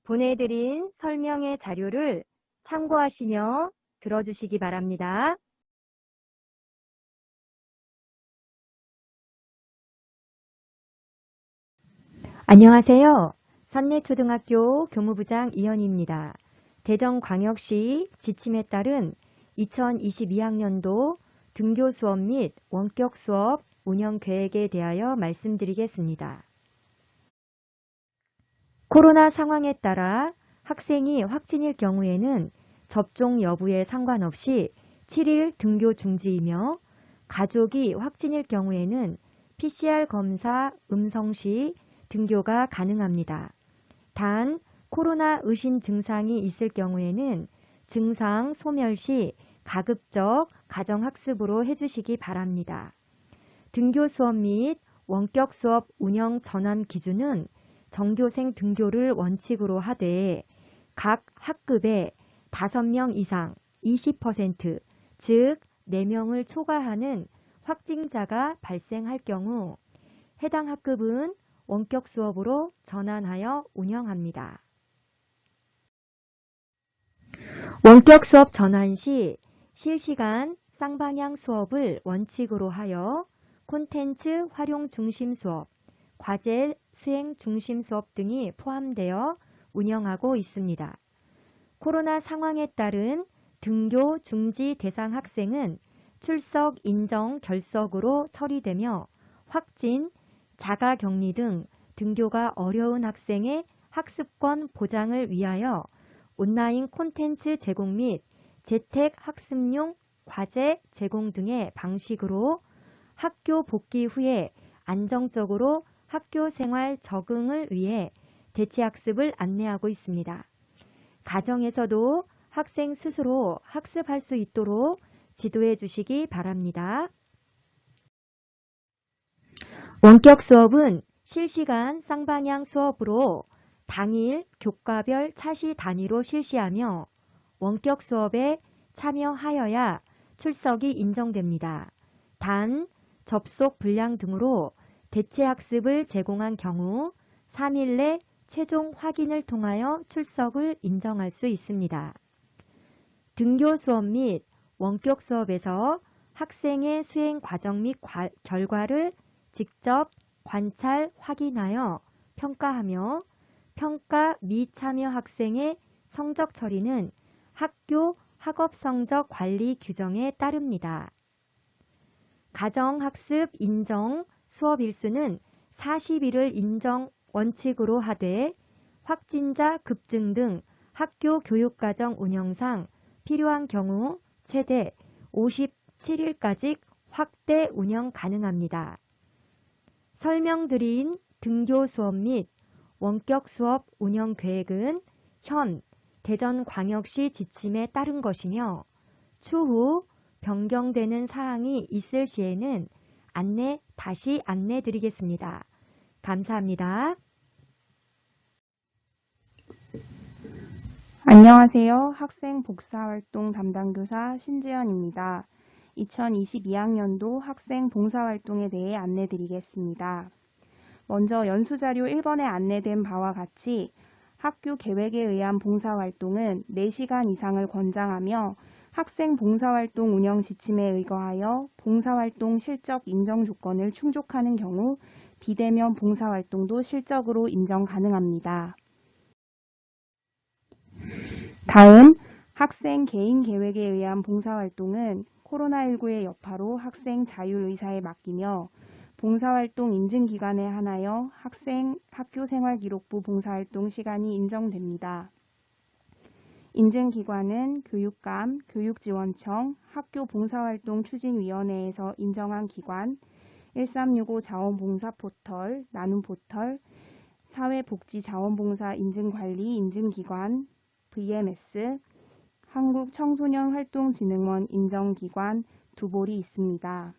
보내드린 설명의 자료를 참고하시며 들어주시기 바랍니다. 안녕하세요. 산내초등학교 교무부장 이현희입니다. 대전광역시 지침에 따른 2022학년도 등교 수업 및 원격 수업 운영 계획에 대하여 말씀드리겠습니다. 코로나 상황에 따라 학생이 확진일 경우에는 접종 여부에 상관없이 7일 등교 중지이며 가족이 확진일 경우에는 PCR 검사 음성 시 등교가 가능합니다. 단 코로나 의심 증상이 있을 경우에는 증상 소멸 시 가급적 가정학습으로 해주시기 바랍니다. 등교 수업 및 원격 수업 운영 전환 기준은 전교생 등교를 원칙으로 하되 각 학급에 5명 이상 20%, 즉 4명을 초과하는 확진자가 발생할 경우 해당 학급은 원격 수업으로 전환하여 운영합니다. 원격 수업 전환 시 실시간 쌍방향 수업을 원칙으로 하여 콘텐츠 활용 중심 수업, 과제 수행 중심 수업 등이 포함되어 운영하고 있습니다. 코로나 상황에 따른 등교 중지 대상 학생은 출석 인정 결석으로 처리되며 확진, 자가격리 등 등교가 어려운 학생의 학습권 보장을 위하여 온라인 콘텐츠 제공 및 재택 학습용 과제 제공 등의 방식으로 학교 복귀 후에 안정적으로 학교 생활 적응을 위해 대체학습을 안내하고 있습니다. 가정에서도 학생 스스로 학습할 수 있도록 지도해 주시기 바랍니다. 원격 수업은 실시간 쌍방향 수업으로 당일 교과별 차시 단위로 실시하며 원격 수업에 참여하여야 출석이 인정됩니다. 단 접속 불량 등으로 대체학습을 제공한 경우 3일 내 최종 확인을 통하여 출석을 인정할 수 있습니다. 등교 수업 및 원격 수업에서 학생의 수행 과정 및 결과를 직접 관찰, 확인하여 평가하며 평가 미참여 학생의 성적 처리는 학교 학업성적 관리 규정에 따릅니다. 가정학습 인정 수업 일수는 40일을 인정 원칙으로 하되 확진자 급증 등 학교 교육과정 운영상 필요한 경우 최대 57일까지 확대 운영 가능합니다. 설명드린 등교 수업 및 원격 수업 운영 계획은 현 대전광역시 지침에 따른 것이며 추후 변경되는 사항이 있을 시에는 다시 안내드리겠습니다. 감사합니다. 안녕하세요. 학생 봉사활동 담당교사 신지연입니다. 2022학년도 학생 봉사활동에 대해 안내드리겠습니다. 먼저 연수자료 1번에 안내된 바와 같이 학교 계획에 의한 봉사활동은 4시간 이상을 권장하며 학생 봉사활동 운영 지침에 의거하여 봉사활동 실적 인정 조건을 충족하는 경우 비대면 봉사활동도 실적으로 인정 가능합니다. 다음 학생 개인 계획에 의한 봉사활동은 코로나19의 여파로 학생 자율의사에 맡기며 봉사활동 인증기관에 한하여 학생 학교생활기록부 봉사활동 시간이 인정됩니다. 인증기관은 교육감, 교육지원청, 학교봉사활동 추진위원회에서 인정한 기관, 1365 자원봉사포털, 나눔포털, 사회복지자원봉사 인증관리 인증기관, VMS, 한국청소년활동진흥원 인정기관 두 볼이 있습니다.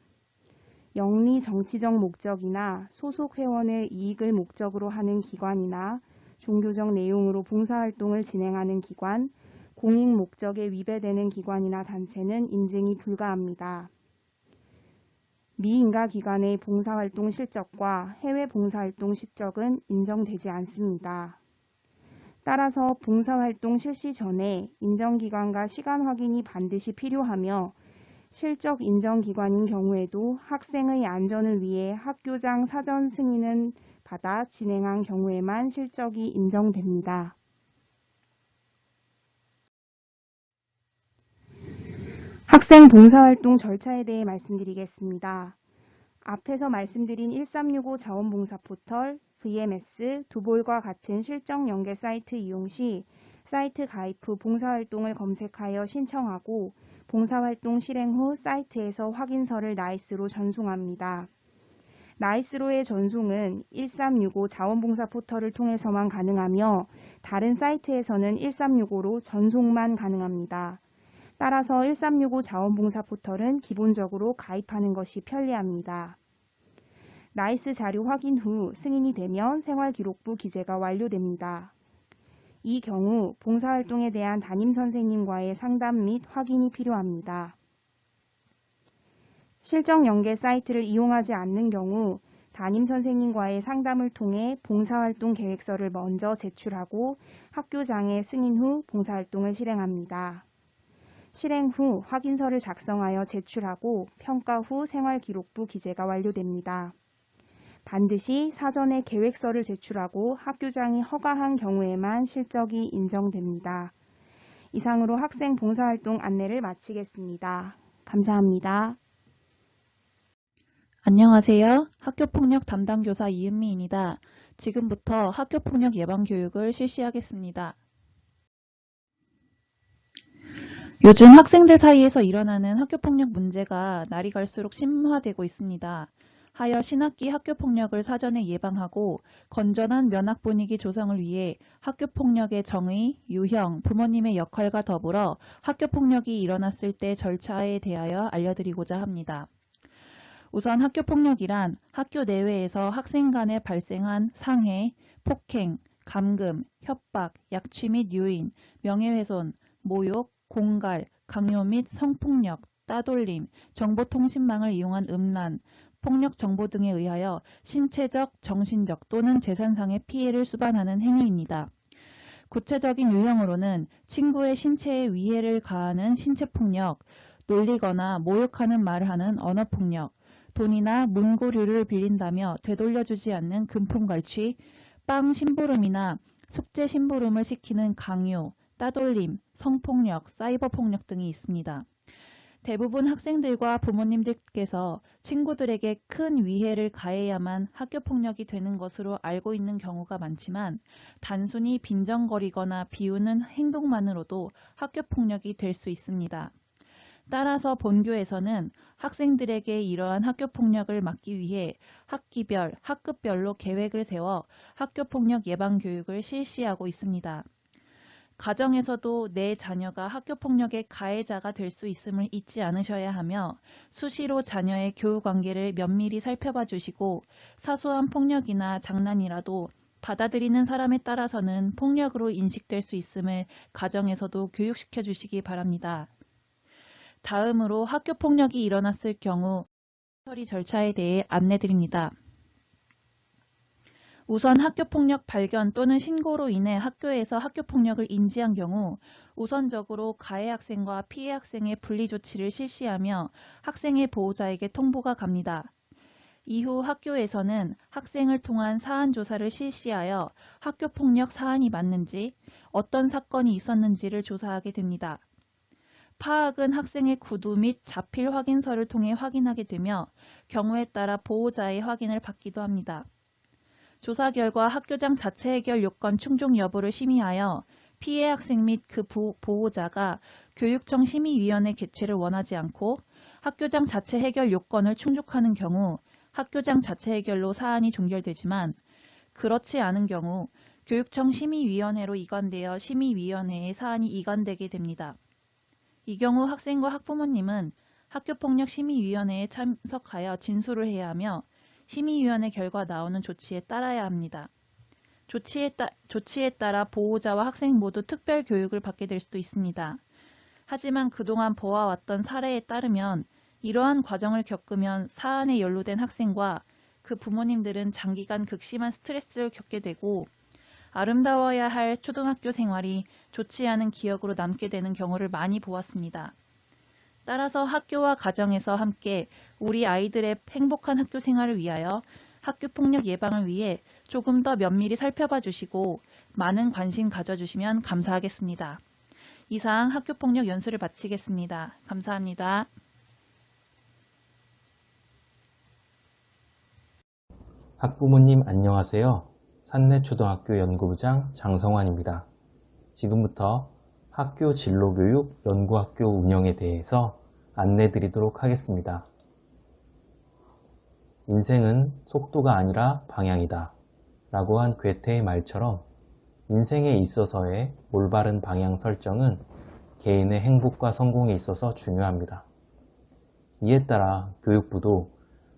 영리 정치적 목적이나 소속 회원의 이익을 목적으로 하는 기관이나 종교적 내용으로 봉사활동을 진행하는 기관, 공익 목적에 위배되는 기관이나 단체는 인증이 불가합니다. 미인가 기관의 봉사활동 실적과 해외 봉사활동 실적은 인정되지 않습니다. 따라서 봉사활동 실시 전에 인정기관과 시간 확인이 반드시 필요하며 실적 인정기관인 경우에도 학생의 안전을 위해 학교장 사전 승인을 받아 진행한 경우에만 실적이 인정됩니다. 학생 봉사활동 절차에 대해 말씀드리겠습니다. 앞에서 말씀드린 1365 자원봉사 포털, VMS, 두볼과 같은 실적 연계 사이트 이용 시 사이트 가입 후 봉사활동을 검색하여 신청하고 봉사활동 실행 후 사이트에서 확인서를 나이스로 전송합니다. 나이스로의 전송은 1365 자원봉사 포털을 통해서만 가능하며 다른 사이트에서는 1365로 전송만 가능합니다. 따라서 1365 자원봉사 포털은 기본적으로 가입하는 것이 편리합니다. 나이스 자료 확인 후 승인이 되면 생활기록부 기재가 완료됩니다. 이 경우 봉사활동에 대한 담임선생님과의 상담 및 확인이 필요합니다. 실적 연계 사이트를 이용하지 않는 경우 담임선생님과의 상담을 통해 봉사활동 계획서를 먼저 제출하고 학교장의 승인 후 봉사활동을 실행합니다. 실행 후 확인서를 작성하여 제출하고 평가 후 생활기록부 기재가 완료됩니다. 반드시 사전에 계획서를 제출하고 학교장이 허가한 경우에만 실적이 인정됩니다. 이상으로 학생 봉사활동 안내를 마치겠습니다. 감사합니다. 안녕하세요. 학교폭력 담당 교사 이은미입니다. 지금부터 학교폭력 예방 교육을 실시하겠습니다. 요즘 학생들 사이에서 일어나는 학교폭력 문제가 날이 갈수록 심화되고 있습니다. 하여 신학기 학교폭력을 사전에 예방하고 건전한 면학 분위기 조성을 위해 학교폭력의 정의, 유형, 부모님의 역할과 더불어 학교폭력이 일어났을 때 절차에 대하여 알려드리고자 합니다. 우선 학교폭력이란 학교 내외에서 학생 간에 발생한 상해, 폭행, 감금, 협박, 약취 및 유인, 명예훼손, 모욕, 공갈, 강요 및 성폭력, 따돌림, 정보통신망을 이용한 음란, 폭력 정보 등에 의하여 신체적, 정신적 또는 재산상의 피해를 수반하는 행위입니다. 구체적인 유형으로는 친구의 신체에 위해를 가하는 신체폭력, 놀리거나 모욕하는 말을 하는 언어폭력, 돈이나 문구류를 빌린다며 되돌려주지 않는 금품갈취, 빵 심부름이나 숙제 심부름을 시키는 강요, 따돌림, 성폭력, 사이버폭력 등이 있습니다. 대부분 학생들과 부모님들께서 친구들에게 큰 위해를 가해야만 학교폭력이 되는 것으로 알고 있는 경우가 많지만 단순히 빈정거리거나 비우는 행동만으로도 학교폭력이 될 수 있습니다. 따라서 본교에서는 학생들에게 이러한 학교폭력을 막기 위해 학기별, 학급별로 계획을 세워 학교폭력 예방 교육을 실시하고 있습니다. 가정에서도 내 자녀가 학교폭력의 가해자가 될 수 있음을 잊지 않으셔야 하며 수시로 자녀의 교우 관계를 면밀히 살펴봐 주시고 사소한 폭력이나 장난이라도 받아들이는 사람에 따라서는 폭력으로 인식될 수 있음을 가정에서도 교육시켜 주시기 바랍니다. 다음으로 학교폭력이 일어났을 경우 처리 절차에 대해 안내드립니다. 우선 학교폭력 발견 또는 신고로 인해 학교에서 학교폭력을 인지한 경우 우선적으로 가해 학생과 피해 학생의 분리 조치를 실시하며 학생의 보호자에게 통보가 갑니다. 이후 학교에서는 학생을 통한 사안 조사를 실시하여 학교폭력 사안이 맞는지, 어떤 사건이 있었는지를 조사하게 됩니다. 파악은 학생의 구두 및 자필 확인서를 통해 확인하게 되며 경우에 따라 보호자의 확인을 받기도 합니다. 조사 결과 학교장 자체 해결 요건 충족 여부를 심의하여 피해 학생 및 그 보호자가 교육청 심의위원회 개최를 원하지 않고 학교장 자체 해결 요건을 충족하는 경우 학교장 자체 해결로 사안이 종결되지만 그렇지 않은 경우 교육청 심의위원회로 이관되어 심의위원회에 사안이 이관되게 됩니다. 이 경우 학생과 학부모님은 학교폭력심의위원회에 참석하여 진술을 해야 하며 심의위원회 결과 나오는 조치에 따라야 합니다. 조치에 따라 보호자와 학생 모두 특별 교육을 받게 될 수도 있습니다. 하지만 그동안 보아왔던 사례에 따르면 이러한 과정을 겪으면 사안에 연루된 학생과 그 부모님들은 장기간 극심한 스트레스를 겪게 되고 아름다워야 할 초등학교 생활이 좋지 않은 기억으로 남게 되는 경우를 많이 보았습니다. 따라서 학교와 가정에서 함께 우리 아이들의 행복한 학교 생활을 위하여 학교폭력 예방을 위해 조금 더 면밀히 살펴봐 주시고 많은 관심 가져주시면 감사하겠습니다. 이상 학교폭력 연수를 마치겠습니다. 감사합니다. 학부모님 안녕하세요. 산내초등학교 연구부장 장성환입니다. 지금부터 학교 진로교육 연구학교 운영에 대해서 안내드리도록 하겠습니다. 인생은 속도가 아니라 방향이다 라고 한 괴테의 말처럼 인생에 있어서의 올바른 방향 설정은 개인의 행복과 성공에 있어서 중요합니다. 이에 따라 교육부도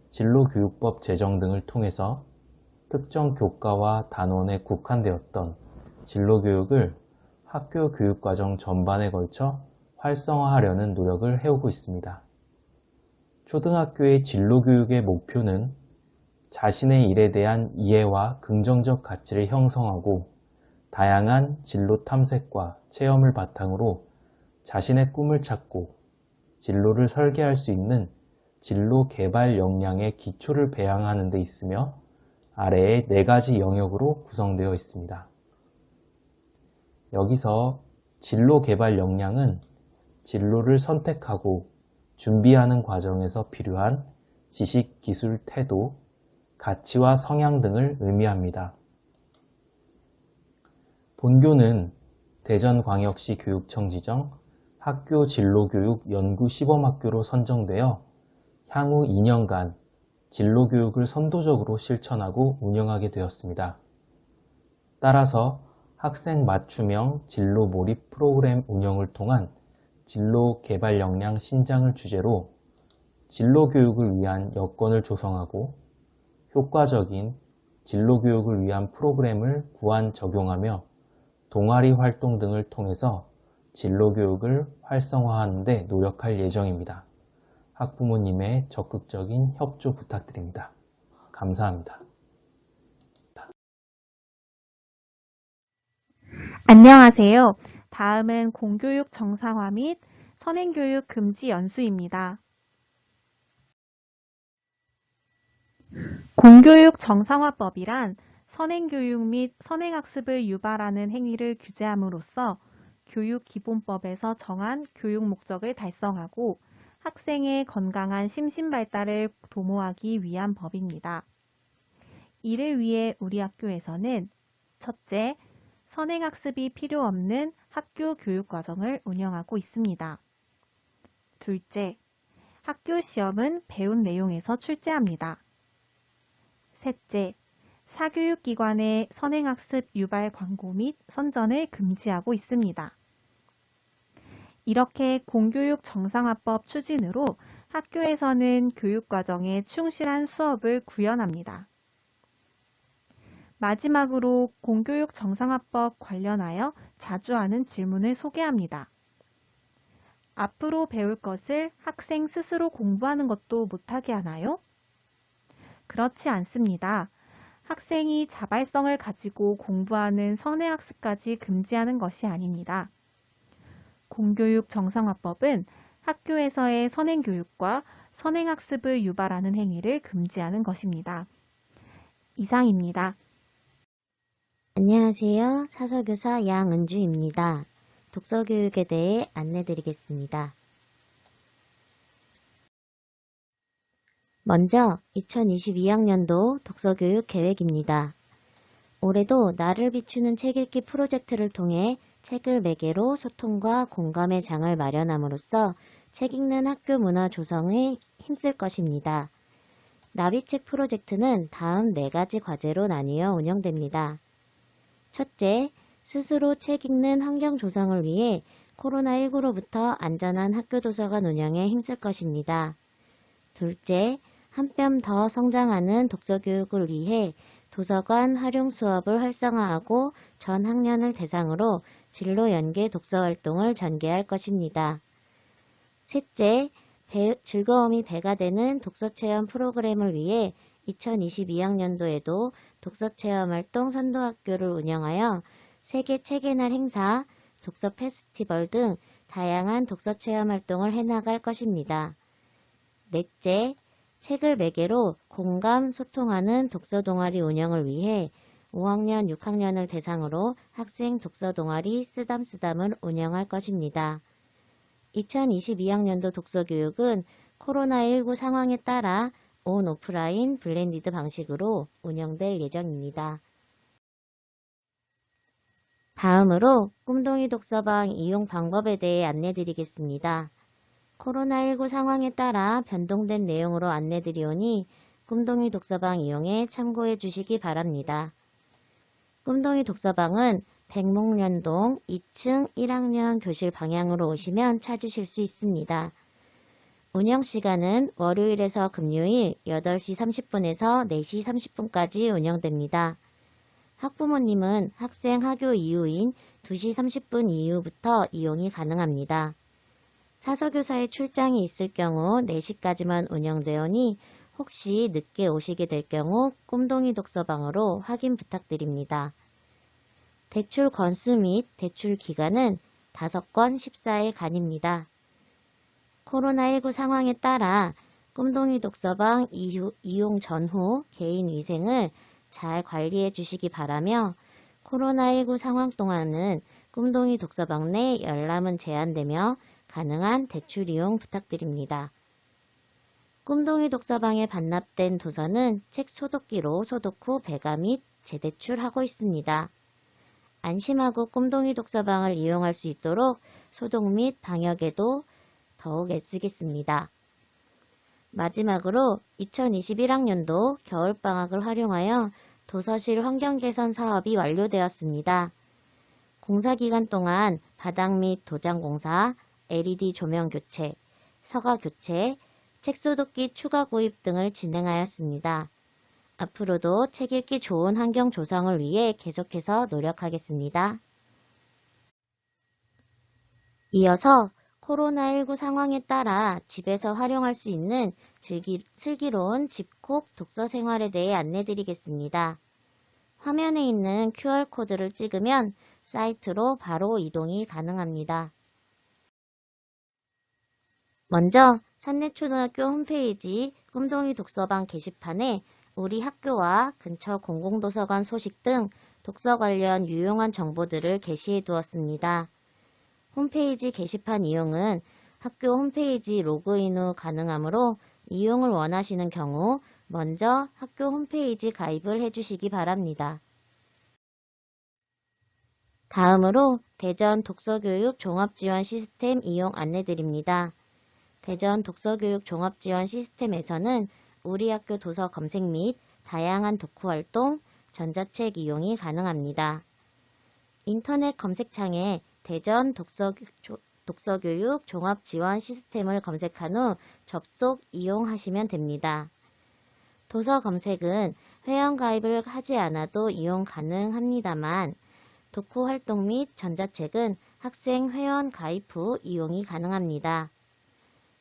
진로교육법 제정 등을 통해서 특정 교과와 단원에 국한되었던 진로교육을 학교 교육과정 전반에 걸쳐 활성화하려는 노력을 해오고 있습니다. 초등학교의 진로교육의 목표는 자신의 일에 대한 이해와 긍정적 가치를 형성하고 다양한 진로 탐색과 체험을 바탕으로 자신의 꿈을 찾고 진로를 설계할 수 있는 진로 개발 역량의 기초를 배양하는 데 있으며 아래의 4가지 영역으로 구성되어 있습니다. 여기서 진로 개발 역량은 진로를 선택하고 준비하는 과정에서 필요한 지식, 기술, 태도, 가치와 성향 등을 의미합니다. 본교는 대전광역시 교육청 지정 학교 진로교육 연구 시범학교로 선정되어 향후 2년간 진로교육을 선도적으로 실천하고 운영하게 되었습니다. 따라서 학생 맞춤형 진로 몰입 프로그램 운영을 통한 진로 개발 역량 신장을 주제로 진로교육을 위한 여건을 조성하고 효과적인 진로교육을 위한 프로그램을 구안 적용하며 동아리 활동 등을 통해서 진로교육을 활성화하는 데 노력할 예정입니다. 학부모님의 적극적인 협조 부탁드립니다. 감사합니다. 안녕하세요. 다음은 공교육 정상화 및 선행교육 금지 연수입니다. 공교육 정상화법이란 선행교육 및 선행학습을 유발하는 행위를 규제함으로써 교육기본법에서 정한 교육 목적을 달성하고 학생의 건강한 심신발달을 도모하기 위한 법입니다. 이를 위해 우리 학교에서는 첫째, 선행학습이 필요 없는 학교 교육과정을 운영하고 있습니다. 둘째, 학교 시험은 배운 내용에서 출제합니다. 셋째, 사교육기관의 선행학습 유발 광고 및 선전을 금지하고 있습니다. 이렇게 공교육 정상화법 추진으로 학교에서는 교육과정에 충실한 수업을 구현합니다. 마지막으로 공교육 정상화법 관련하여 자주 하는 질문을 소개합니다. 앞으로 배울 것을 학생 스스로 공부하는 것도 못하게 하나요? 그렇지 않습니다. 학생이 자발성을 가지고 공부하는 선행학습까지 금지하는 것이 아닙니다. 공교육 정상화법은 학교에서의 선행교육과 선행학습을 유발하는 행위를 금지하는 것입니다. 이상입니다. 안녕하세요. 사서교사 양은주입니다. 독서교육에 대해 안내드리겠습니다. 먼저 2022학년도 독서교육 계획입니다. 올해도 나를 비추는 책 읽기 프로젝트를 통해 책을 매개로 소통과 공감의 장을 마련함으로써 책 읽는 학교 문화 조성에 힘쓸 것입니다. 나비책 프로젝트는 다음 4가지 과제로 나뉘어 운영됩니다. 첫째, 스스로 책 읽는 환경 조성을 위해 코로나19로부터 안전한 학교 도서관 운영에 힘쓸 것입니다. 둘째, 한 뼘 더 성장하는 독서교육을 위해 도서관 활용 수업을 활성화하고 전 학년을 대상으로 진로 연계 독서 활동을 전개할 것입니다. 셋째, 즐거움이 배가 되는 독서 체험 프로그램을 위해 2022학년도에도 독서체험활동 선도학교를 운영하여 세계 책의 날 행사, 독서 페스티벌 등 다양한 독서체험활동을 해나갈 것입니다. 넷째, 책을 매개로 공감, 소통하는 독서동아리 운영을 위해 5학년, 6학년을 대상으로 학생 독서동아리 쓰담쓰담을 운영할 것입니다. 2022학년도 독서교육은 코로나19 상황에 따라 온 오프라인 블렌디드 방식으로 운영될 예정입니다. 다음으로 꿈동이 독서방 이용 방법에 대해 안내드리겠습니다. 코로나19 상황에 따라 변동된 내용으로 안내드리오니 꿈동이 독서방 이용에 참고해 주시기 바랍니다. 꿈동이 독서방은 백목련동 2층 1학년 교실 방향으로 오시면 찾으실 수 있습니다. 운영시간은 월요일에서 금요일 8시 30분에서 4시 30분까지 운영됩니다. 학부모님은 학생 하교 이후인 2시 30분 이후부터 이용이 가능합니다. 사서교사의 출장이 있을 경우 4시까지만 운영되오니 혹시 늦게 오시게 될 경우 꿈동이 독서방으로 확인 부탁드립니다. 대출 건수 및 대출 기간은 5권 14일간입니다. 코로나19 상황에 따라 꿈동이 독서방 이용 전후 개인 위생을 잘 관리해 주시기 바라며 코로나19 상황 동안은 꿈동이 독서방 내 열람은 제한되며 가능한 대출 이용 부탁드립니다. 꿈동이 독서방에 반납된 도서는 책 소독기로 소독 후 배가 및 재대출하고 있습니다. 안심하고 꿈동이 독서방을 이용할 수 있도록 소독 및 방역에도 더욱 애쓰겠습니다. 마지막으로 2021학년도 겨울방학을 활용하여 도서실 환경 개선 사업이 완료되었습니다. 공사기간 동안 바닥 및 도장 공사, LED 조명 교체, 서가 교체, 책 소독기 추가 구입 등을 진행하였습니다. 앞으로도 책 읽기 좋은 환경 조성을 위해 계속해서 노력하겠습니다. 이어서 코로나19 상황에 따라 집에서 활용할 수 있는 슬기로운 집콕 독서 생활에 대해 안내드리겠습니다. 화면에 있는 QR코드를 찍으면 사이트로 바로 이동이 가능합니다. 먼저 산내초등학교 홈페이지 꿈동이 독서방 게시판에 우리 학교와 근처 공공도서관 소식 등 독서 관련 유용한 정보들을 게시해 두었습니다. 홈페이지 게시판 이용은 학교 홈페이지 로그인 후 가능하므로 이용을 원하시는 경우 먼저 학교 홈페이지 가입을 해주시기 바랍니다. 다음으로 대전 독서교육 종합지원 시스템 이용 안내드립니다. 대전 독서교육 종합지원 시스템에서는 우리 학교 도서 검색 및 다양한 독후활동, 전자책 이용이 가능합니다. 인터넷 검색창에 대전 독서교육 종합지원 시스템을 검색한 후 접속 이용하시면 됩니다. 도서 검색은 회원가입을 하지 않아도 이용 가능합니다만 독후활동 및 전자책은 학생 회원 가입 후 이용이 가능합니다.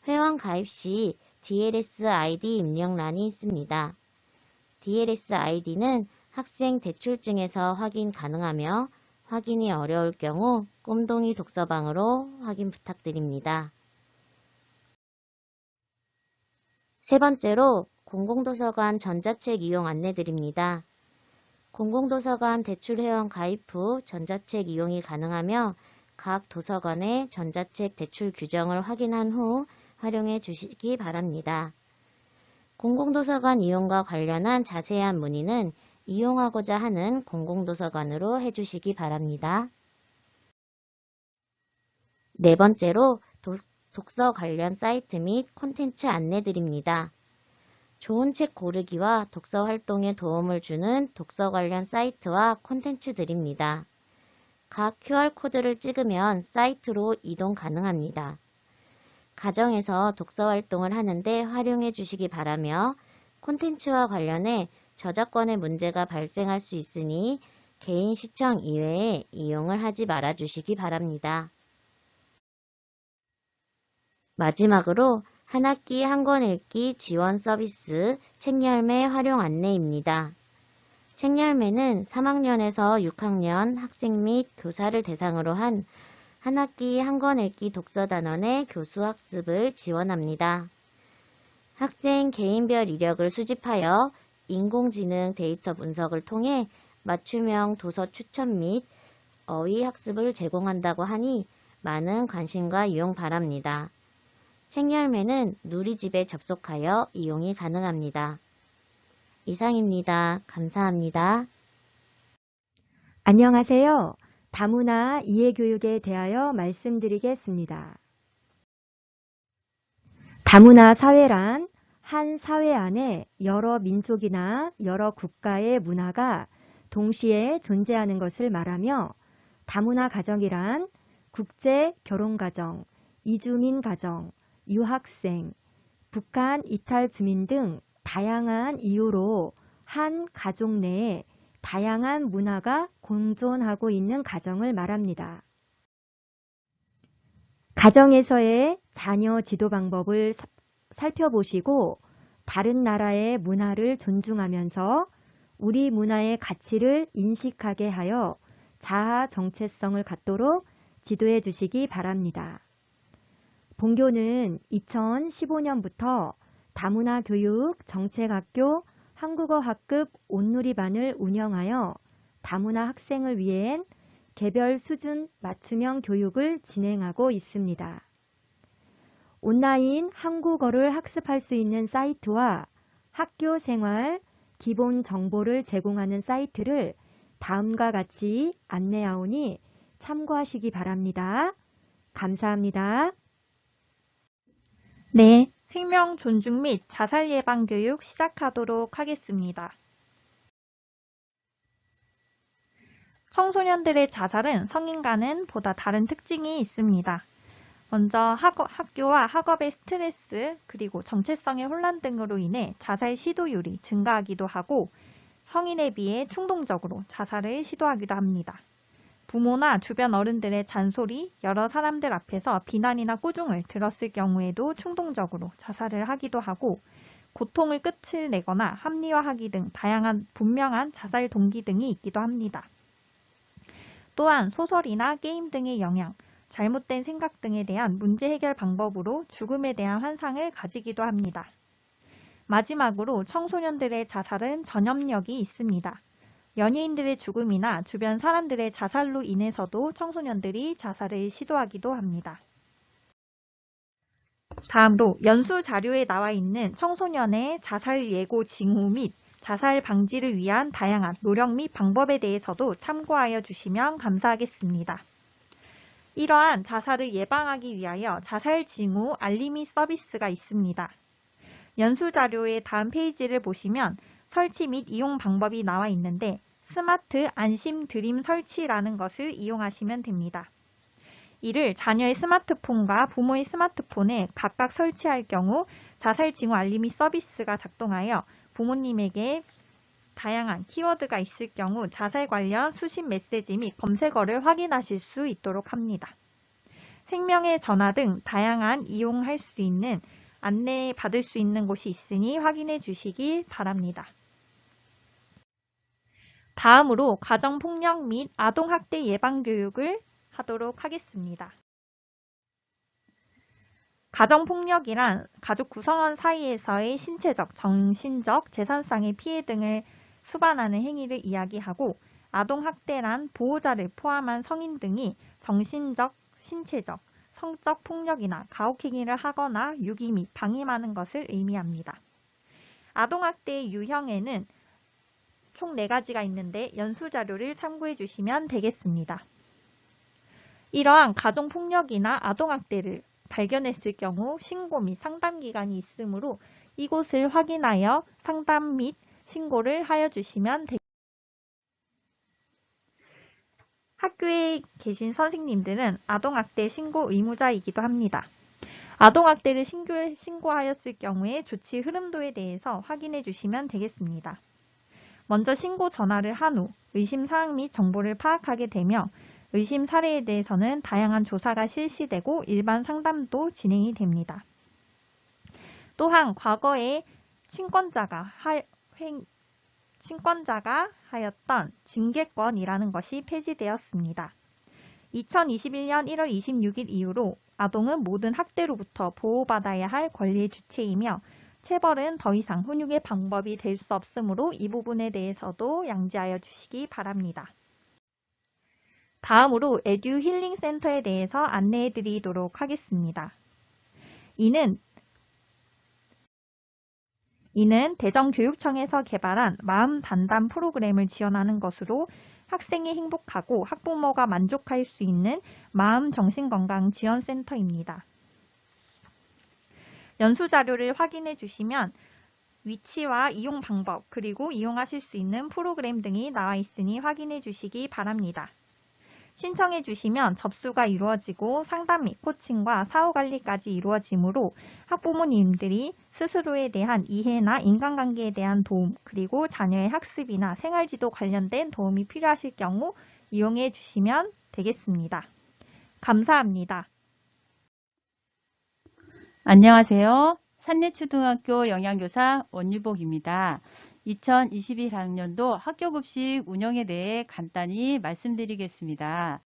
회원 가입 시 DLS ID 입력란이 있습니다. DLS ID는 학생 대출증에서 확인 가능하며 확인이 어려울 경우 꿈동이 독서방으로 확인 부탁드립니다. 세 번째로 공공도서관 전자책 이용 안내드립니다. 공공도서관 대출회원 가입 후 전자책 이용이 가능하며 각 도서관의 전자책 대출 규정을 확인한 후 활용해 주시기 바랍니다. 공공도서관 이용과 관련한 자세한 문의는 이용하고자 하는 공공도서관으로 해주시기 바랍니다. 네 번째로 독서 관련 사이트 및 콘텐츠 안내드립니다. 좋은 책 고르기와 독서 활동에 도움을 주는 독서 관련 사이트와 콘텐츠들입니다. 각 QR코드를 찍으면 사이트로 이동 가능합니다. 가정에서 독서 활동을 하는데 활용해 주시기 바라며 콘텐츠와 관련해 저작권의 문제가 발생할 수 있으니 개인 시청 이외에 이용을 하지 말아 주시기 바랍니다. 마지막으로 한 학기 한 권 읽기 지원 서비스 책열매 활용 안내입니다. 책열매는 3학년에서 6학년 학생 및 교사를 대상으로 한 학기 한 권 읽기 독서 단원의 교수 학습을 지원합니다. 학생 개인별 이력을 수집하여 인공지능 데이터 분석을 통해 맞춤형 도서 추천 및 어휘 학습을 제공한다고 하니 많은 관심과 이용 바랍니다. 책열매는 누리집에 접속하여 이용이 가능합니다. 이상입니다. 감사합니다. 안녕하세요. 다문화 이해교육에 대하여 말씀드리겠습니다. 다문화 사회란 한 사회 안에 여러 민족이나 여러 국가의 문화가 동시에 존재하는 것을 말하며 다문화 가정이란 국제 결혼가정, 이주민 가정, 유학생, 북한 이탈 주민 등 다양한 이유로 한 가족 내에 다양한 문화가 공존하고 있는 가정을 말합니다. 가정에서의 자녀 지도 방법을 살펴보시고 다른 나라의 문화를 존중하면서 우리 문화의 가치를 인식하게 하여 자아 정체성을 갖도록 지도해 주시기 바랍니다. 본교는 2015년부터 다문화 교육 정책학교 한국어 학급 온누리반을 운영하여 다문화 학생을 위한 개별 수준 맞춤형 교육을 진행하고 있습니다. 온라인 한국어를 학습할 수 있는 사이트와 학교 생활 기본 정보를 제공하는 사이트를 다음과 같이 안내하오니 참고하시기 바랍니다. 감사합니다. 네, 생명 존중 및 자살 예방 교육 시작하도록 하겠습니다. 청소년들의 자살은 성인과는 보다 다른 특징이 있습니다. 먼저 학교와 학업의 스트레스, 그리고 정체성의 혼란 등으로 인해 자살 시도율이 증가하기도 하고 성인에 비해 충동적으로 자살을 시도하기도 합니다. 부모나 주변 어른들의 잔소리, 여러 사람들 앞에서 비난이나 꾸중을 들었을 경우에도 충동적으로 자살을 하기도 하고 고통을 끝을 내거나 합리화하기 등 다양한 분명한 자살 동기 등이 있기도 합니다. 또한 소설이나 게임 등의 영향, 잘못된 생각 등에 대한 문제 해결 방법으로 죽음에 대한 환상을 가지기도 합니다. 마지막으로 청소년들의 자살은 전염력이 있습니다. 연예인들의 죽음이나 주변 사람들의 자살로 인해서도 청소년들이 자살을 시도하기도 합니다. 다음으로 연수 자료에 나와 있는 청소년의 자살 예고 징후 및 자살 방지를 위한 다양한 노력 및 방법에 대해서도 참고하여 주시면 감사하겠습니다. 이러한 자살을 예방하기 위하여 자살 징후 알림이 서비스가 있습니다. 연수 자료의 다음 페이지를 보시면 설치 및 이용 방법이 나와 있는데 스마트 안심 드림 설치라는 것을 이용하시면 됩니다. 이를 자녀의 스마트폰과 부모의 스마트폰에 각각 설치할 경우 자살 징후 알림이 서비스가 작동하여 부모님에게 다양한 키워드가 있을 경우 자살 관련 수신 메시지 및 검색어를 확인하실 수 있도록 합니다. 생명의 전화 등 다양한 이용할 수 있는 안내 받을 수 있는 곳이 있으니 확인해 주시기 바랍니다. 다음으로 가정폭력 및 아동학대 예방교육을 하도록 하겠습니다. 가정폭력이란 가족 구성원 사이에서의 신체적, 정신적, 재산상의 피해 등을 수반하는 행위를 이야기하고 아동학대란 보호자를 포함한 성인 등이 정신적, 신체적, 성적 폭력이나 가혹행위를 하거나 유기 및 방임하는 것을 의미합니다. 아동학대의 유형에는 총 4가지가 있는데 연수자료를 참고해 주시면 되겠습니다. 이러한 가정폭력이나 아동학대를 발견했을 경우 신고 및 상담기관이 있으므로 이곳을 확인하여 상담 및 신고를 하여 주시면 됩니다. 학교에 계신 선생님들은 아동학대 신고 의무자이기도 합니다. 아동학대를 신고하였을 경우에 조치 흐름도에 대해서 확인해 주시면 되겠습니다. 먼저 신고 전화를 한 후 의심사항 및 정보를 파악하게 되며 의심 사례에 대해서는 다양한 조사가 실시되고 일반 상담도 진행이 됩니다. 또한 과거에 친권자가 하였던 징계권이라는 것이 폐지되었습니다. 2021년 1월 26일 이후로 아동은 모든 학대로부터 보호받아야 할 권리의 주체이며 체벌은 더 이상 훈육의 방법이 될 수 없으므로 이 부분에 대해서도 양지하여 주시기 바랍니다. 다음으로 에듀 힐링 센터에 대해서 안내해 드리도록 하겠습니다. 이는 대전교육청에서 개발한 마음 단담 프로그램을 지원하는 것으로 학생이 행복하고 학부모가 만족할 수 있는 마음 정신건강 지원센터입니다. 연수 자료를 확인해 주시면 위치와 이용 방법 그리고 이용하실 수 있는 프로그램 등이 나와 있으니 확인해 주시기 바랍니다. 신청해 주시면 접수가 이루어지고 상담 및 코칭과 사후관리까지 이루어지므로 학부모님들이 스스로에 대한 이해나 인간관계에 대한 도움 그리고 자녀의 학습이나 생활지도 관련된 도움이 필요하실 경우 이용해 주시면 되겠습니다. 감사합니다. 안녕하세요. 산내초등학교 영양교사 원유복입니다. 2021학년도 학교급식 운영에 대해 간단히 말씀드리겠습니다.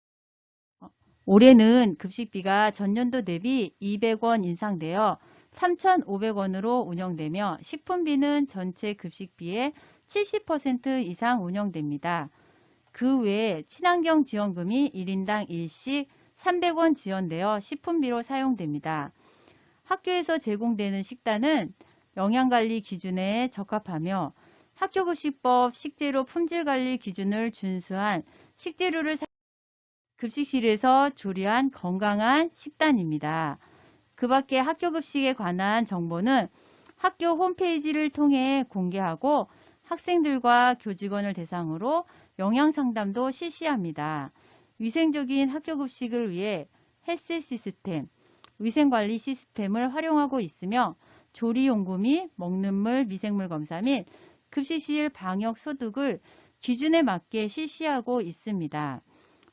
올해는 급식비가 전년도 대비 200원 인상되어 3,500원으로 운영되며 식품비는 전체 급식비의 70% 이상 운영됩니다. 그 외에 친환경 지원금이 1인당 1씩 300원 지원되어 식품비로 사용됩니다. 학교에서 제공되는 식단은 영양관리 기준에 적합하며 학교급식법 식재료 품질관리 기준을 준수한 식재료를 급식실에서 조리한 건강한 식단입니다. 그 밖에 학교급식에 관한 정보는 학교 홈페이지를 통해 공개하고 학생들과 교직원을 대상으로 영양상담도 실시합니다. 위생적인 학교급식을 위해 헬스 시스템, 위생관리 시스템을 활용하고 있으며 조리용구 및 먹는 물 미생물 검사 및 급식실 방역 소독을 기준에 맞게 실시하고 있습니다.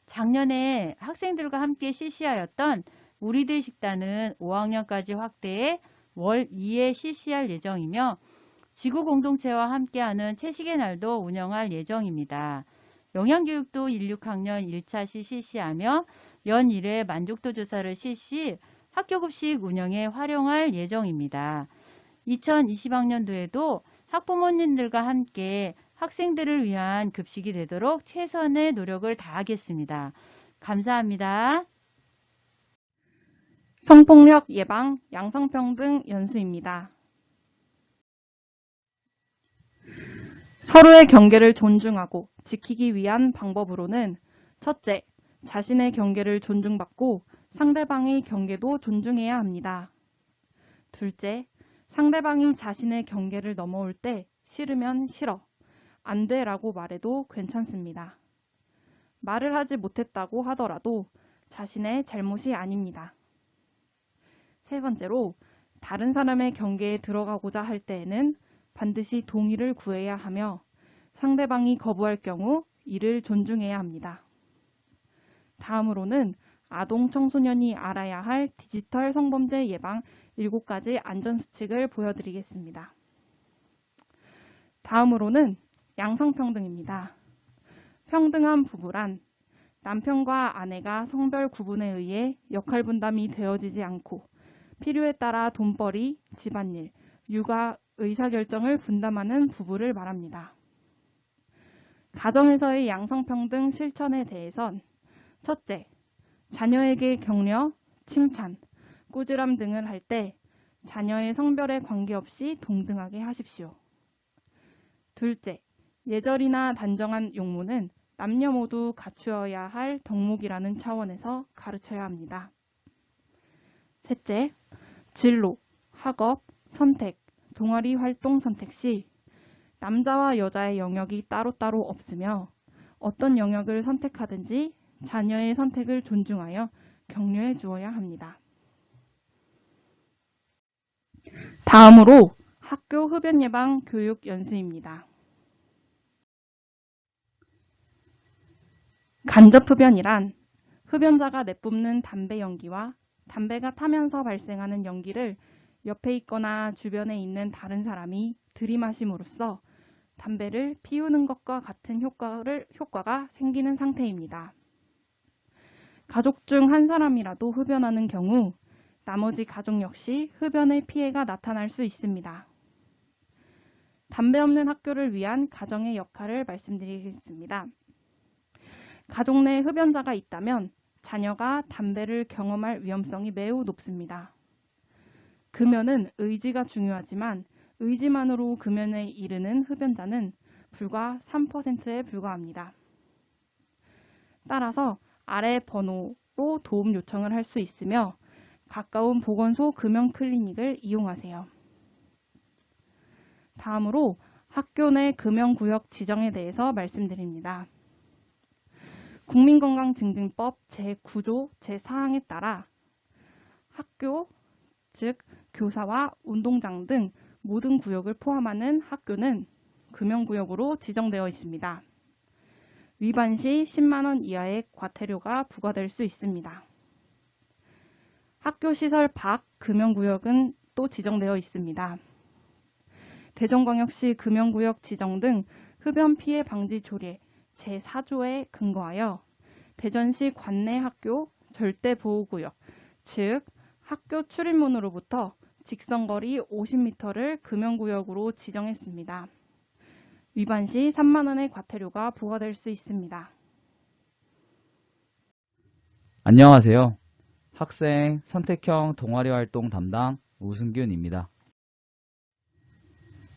작년에 학생들과 함께 실시하였던 우리들 식단은 5학년까지 확대해 월 2회 실시할 예정이며 지구공동체와 함께하는 채식의 날도 운영할 예정입니다. 영양교육도 1, 6학년 1차 시 실시하며 연 1회 만족도 조사를 실시 학교급식 운영에 활용할 예정입니다. 2020학년도에도 학부모님들과 함께 학생들을 위한 급식이 되도록 최선의 노력을 다하겠습니다. 감사합니다. 성폭력 예방, 양성평등 연수입니다. 서로의 경계를 존중하고 지키기 위한 방법으로는 첫째, 자신의 경계를 존중받고 상대방의 경계도 존중해야 합니다. 둘째, 상대방이 자신의 경계를 넘어올 때 싫으면 싫어, 안 돼 라고 말해도 괜찮습니다. 말을 하지 못했다고 하더라도 자신의 잘못이 아닙니다. 세 번째로, 다른 사람의 경계에 들어가고자 할 때에는 반드시 동의를 구해야 하며 상대방이 거부할 경우 이를 존중해야 합니다. 다음으로는 아동 청소년이 알아야 할 디지털 성범죄 예방 7가지 안전수칙을 보여드리겠습니다. 다음으로는 양성평등입니다. 평등한 부부란 남편과 아내가 성별 구분에 의해 역할 분담이 되어지지 않고 필요에 따라 돈벌이, 집안일, 육아, 의사결정을 분담하는 부부를 말합니다. 가정에서의 양성평등 실천에 대해선 첫째, 자녀에게 격려, 칭찬, 꾸지람 등을 할 때 자녀의 성별에 관계없이 동등하게 하십시오. 둘째, 예절이나 단정한 용무는 남녀 모두 갖추어야 할 덕목이라는 차원에서 가르쳐야 합니다. 셋째, 진로, 학업, 선택, 동아리 활동 선택 시 남자와 여자의 영역이 따로따로 없으며 어떤 영역을 선택하든지 자녀의 선택을 존중하여 격려해 주어야 합니다. 다음으로 학교 흡연 예방 교육 연수입니다. 간접 흡연이란 흡연자가 내뿜는 담배 연기와 담배가 타면서 발생하는 연기를 옆에 있거나 주변에 있는 다른 사람이 들이마심으로써 담배를 피우는 것과 같은 효과가 생기는 상태입니다. 가족 중 한 사람이라도 흡연하는 경우 나머지 가족 역시 흡연의 피해가 나타날 수 있습니다. 담배 없는 학교를 위한 가정의 역할을 말씀드리겠습니다. 가족 내 흡연자가 있다면 자녀가 담배를 경험할 위험성이 매우 높습니다. 금연은 의지가 중요하지만 의지만으로 금연에 이르는 흡연자는 불과 3%에 불과합니다. 따라서 아래 번호로 도움 요청을 할 수 있으며 가까운 보건소 금연 클리닉을 이용하세요. 다음으로 학교 내 금연구역 지정에 대해서 말씀드립니다. 국민건강증진법 제9조 제4항에 따라 학교, 즉 교사와 운동장 등 모든 구역을 포함하는 학교는 금연구역으로 지정되어 있습니다. 위반 시 10만 원 이하의 과태료가 부과될 수 있습니다. 학교 시설 밖 금연구역은 또 지정되어 있습니다. 대전광역시 금연구역 지정 등 흡연 피해 방지 조례 제4조에 근거하여 대전시 관내 학교 절대보호구역, 즉 학교 출입문으로부터 직선거리 50m를 금연구역으로 지정했습니다. 위반 시 3만 원의 과태료가 부과될 수 있습니다. 안녕하세요. 학생 선택형 동아리 활동 담당 우승균입니다.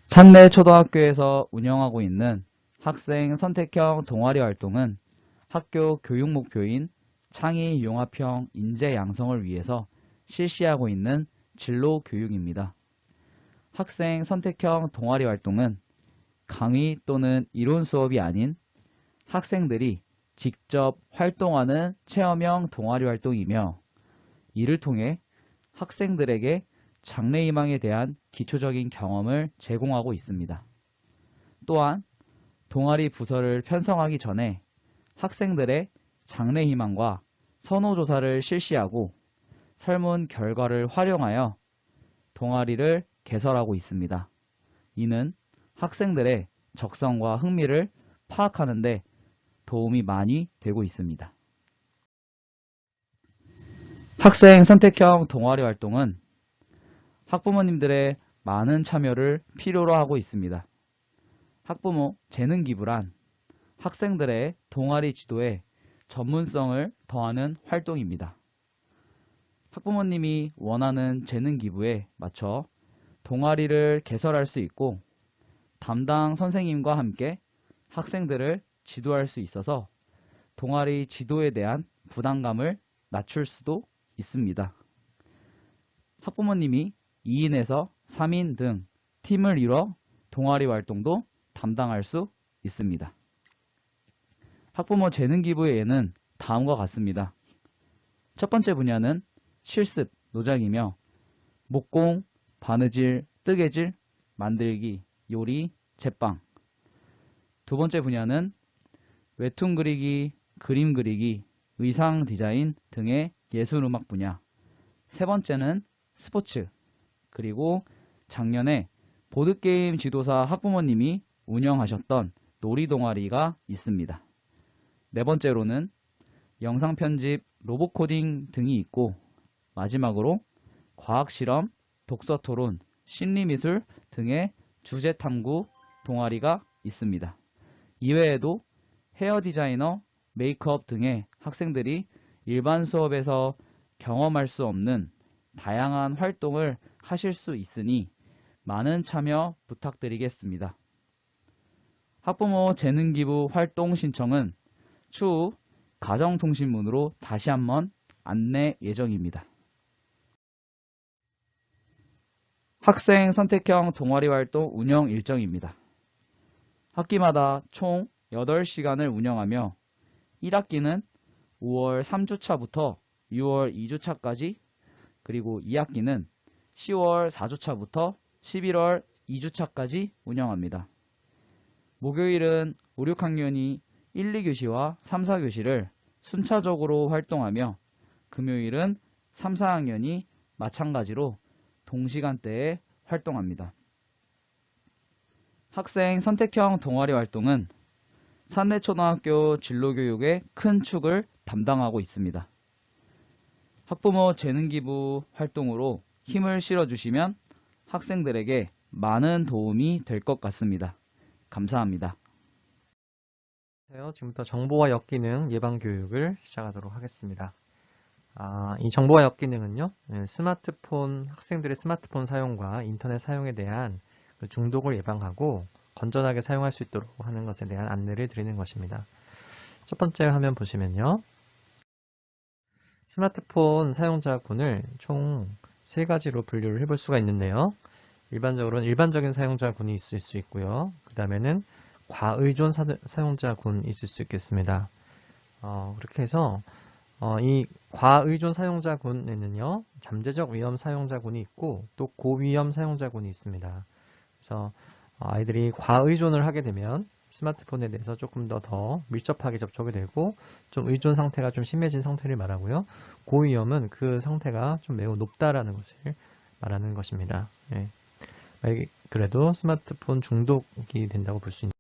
산내 초등학교에서 운영하고 있는 학생 선택형 동아리 활동은 학교 교육 목표인 창의 융합형 인재 양성을 위해서 실시하고 있는 진로 교육입니다. 학생 선택형 동아리 활동은 강의 또는 이론 수업이 아닌 학생들이 직접 활동하는 체험형 동아리 활동이며 이를 통해 학생들에게 장래희망에 대한 기초적인 경험을 제공하고 있습니다. 또한 동아리 부서를 편성하기 전에 학생들의 장래희망과 선호조사를 실시하고 설문 결과를 활용하여 동아리를 개설하고 있습니다. 이는 학생들의 적성과 흥미를 파악하는 데 도움이 많이 되고 있습니다. 학생 선택형 동아리 활동은 학부모님들의 많은 참여를 필요로 하고 있습니다. 학부모 재능 기부란 학생들의 동아리 지도에 전문성을 더하는 활동입니다. 학부모님이 원하는 재능 기부에 맞춰 동아리를 개설할 수 있고 담당 선생님과 함께 학생들을 지도할 수 있어서 동아리 지도에 대한 부담감을 낮출 수도 있습니다. 학부모님이 2인에서 3인 등 팀을 이뤄 동아리 활동도 담당할 수 있습니다. 학부모 재능 기부에는 다음과 같습니다. 첫 번째 분야는 실습, 노작이며 목공, 바느질, 뜨개질, 만들기, 요리, 제빵. 두 번째 분야는 웹툰 그리기, 그림 그리기, 의상 디자인 등의 예술음악 분야. 세 번째는 스포츠. 그리고 작년에 보드게임 지도사 학부모님이 운영하셨던 놀이 동아리가 있습니다. 네 번째로는 영상 편집, 로봇 코딩 등이 있고 마지막으로 과학 실험, 독서 토론, 심리 미술 등의 주제 탐구 동아리가 있습니다. 이외에도 헤어 디자이너, 메이크업 등의 학생들이 일반 수업에서 경험할 수 없는 다양한 활동을 하실 수 있으니 많은 참여 부탁드리겠습니다. 학부모 재능기부 활동 신청은 추후 가정통신문으로 다시 한번 안내 예정입니다. 학생 선택형 동아리 활동 운영 일정입니다. 학기마다 총 8시간을 운영하며 1학기는 5월 3주차부터 6월 2주차까지 그리고 2학기는 10월 4주차부터 11월 2주차까지 운영합니다. 목요일은 5, 6학년이 1, 2교시와 3, 4교시를 순차적으로 활동하며 금요일은 3, 4학년이 마찬가지로 동시간대에 활동합니다. 학생 선택형 동아리 활동은 산내초등학교 진로교육의 큰 축을 담당하고 있습니다. 학부모 재능기부 활동으로 힘을 실어주시면 학생들에게 많은 도움이 될 것 같습니다. 감사합니다. 지금부터 정보와 역기능 예방교육을 시작하도록 하겠습니다. 이 정보와 역기능은요, 학생들의 스마트폰 사용과 인터넷 사용에 대한 중독을 예방하고 건전하게 사용할 수 있도록 하는 것에 대한 안내를 드리는 것입니다. 첫 번째 화면 보시면요, 스마트폰 사용자군을 총 3가지로 분류를 해볼 수가 있는데요. 일반적으로는 일반적인 사용자군이 있을 수 있고요. 그 다음에는 과의존 사용자군이 있을 수 있겠습니다. 그렇게 해서 이 과의존 사용자군에는요, 잠재적 위험 사용자군이 있고 또 고위험 사용자군이 있습니다. 그래서 아이들이 과의존을 하게 되면 스마트폰에 대해서 조금 더 밀접하게 접촉이 되고 좀 의존 상태가 좀 심해진 상태를 말하고요. 고위험은 그 상태가 좀 매우 높다라는 것을 말하는 것입니다. 예. 그래도 스마트폰 중독이 된다고 볼 수 있습니다.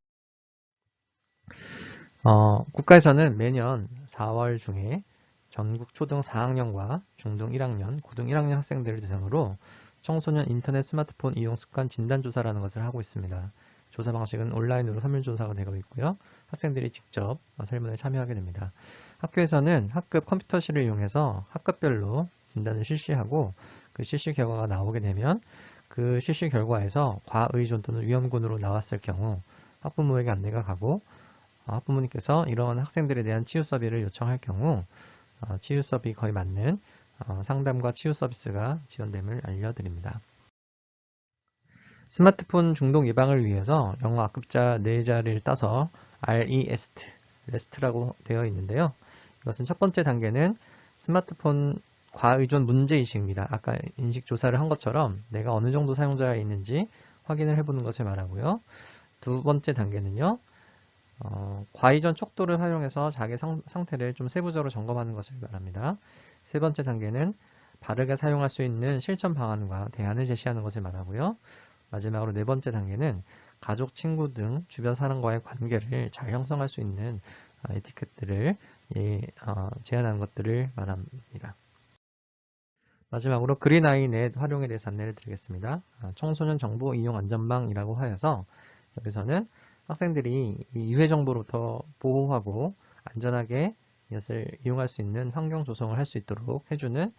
국가에서는 매년 4월 중에 전국 초등 4학년과 중등 1학년, 고등 1학년 학생들을 대상으로 청소년 인터넷 스마트폰 이용 습관 진단조사라는 것을 하고 있습니다. 조사 방식은 온라인으로 설문조사가 되고 있고요. 학생들이 직접 설문에 참여하게 됩니다. 학교에서는 학급 컴퓨터실을 이용해서 학급별로 진단을 실시하고 그 실시 결과가 나오게 되면 그 실시 결과에서 과의존 또는 위험군으로 나왔을 경우 학부모에게 안내가 가고 학부모님께서 이러한 학생들에 대한 치유 서비스를 요청할 경우 치유 서비스 거의 맞는 상담과 치유 서비스가 지원됨을 알려드립니다. 스마트폰 중독 예방을 위해서 영어 앞글자 4자리를 따서 REST라고 되어 있는데요. 이것은 첫 번째 단계는 스마트폰 과의존 문제의식입니다. 아까 인식조사를 한 것처럼 내가 어느 정도 사용자가 있는지 확인을 해보는 것을 말하고요. 두 번째 단계는요, 과의존 척도를 활용해서 자기 상태를 좀 세부적으로 점검하는 것을 말합니다. 세 번째 단계는 바르게 사용할 수 있는 실천 방안과 대안을 제시하는 것을 말하고요. 마지막으로 네 번째 단계는 가족, 친구 등 주변 사람과의 관계를 잘 형성할 수 있는 에티켓들을 제안하는 것들을 말합니다. 마지막으로 그린아이넷 활용에 대해서 안내를 드리겠습니다. 청소년 정보 이용 안전망이라고 하여서 여기서는 학생들이 이 유해 정보로부터 보호하고 안전하게 이것을 이용할 수 있는 환경 조성을 할 수 있도록 해주는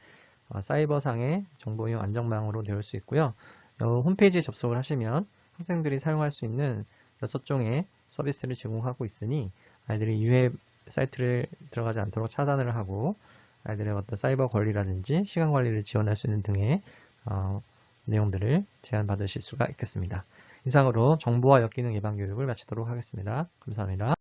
사이버상의 정보 이용 안전망으로 되어 수 있고요. 홈페이지에 접속을 하시면 학생들이 사용할 수 있는 6종의 서비스를 제공하고 있으니 아이들이 유해 사이트를 들어가지 않도록 차단을 하고 아이들의 어떤 사이버 권리라든지 시간 관리를 지원할 수 있는 등의 내용들을 제안받으실 수가 있겠습니다. 이상으로 정보와 역기능 예방 교육을 마치도록 하겠습니다. 감사합니다.